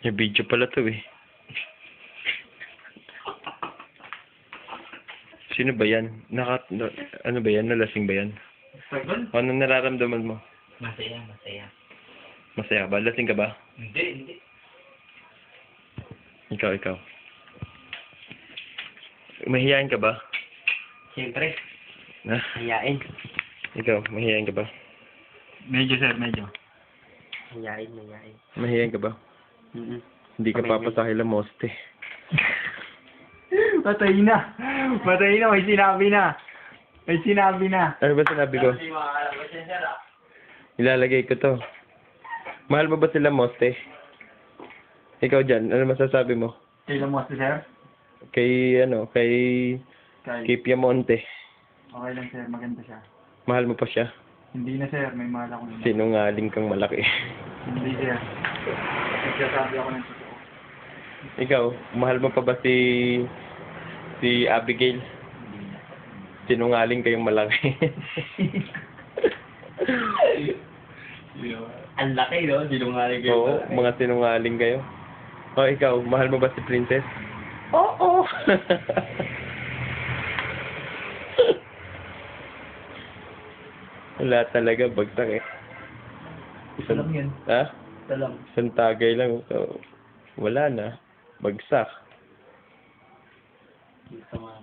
May video pala to eh. Sino ba yan? Ano ba yan? Nalasing ba yan? Sagon? Ano nararamdaman mo? Masaya, masaya. Masaya ba? Lasing ka ba? Hindi, hindi. Ikaw. Mahihain ka ba? Siyempre, Ha? hayain. Ikaw, mahihain ka ba? Medyo, sir, medyo. Mayain. Mahihain ka ba? Hindi ka Kamay-may. papasakay lang moste. Patay na. Patay na, may sinabi na. May sinabi na. Ano ba sinabi ko? Ilalagay ko to. Mahal mo ba sila moste? Ikaw dyan, ano masasabi mo? Kailan mo, sir? Kay Kay. Piamonte. Okay lang, sir. Maganda siya. Mahal mo pa siya? Hindi na, sir. May mahal ako na. Sinungaling kang malaki. Hindi, sir. Nagsasabi ako ng totoo. Ikaw, mahal mo pa ba si Abigail? Hindi na. Sinungaling kayong malaki. Ang laki, no? Sinungaling kayo. Oo, mga sinungaling kayo. O ikaw, mahal mo ba si Princess? Oo. Wala talaga, bagsak eh. Ito lang yun. Ha? Ito lang. Isang tagay lang. So, wala na. Bagsak. Sama.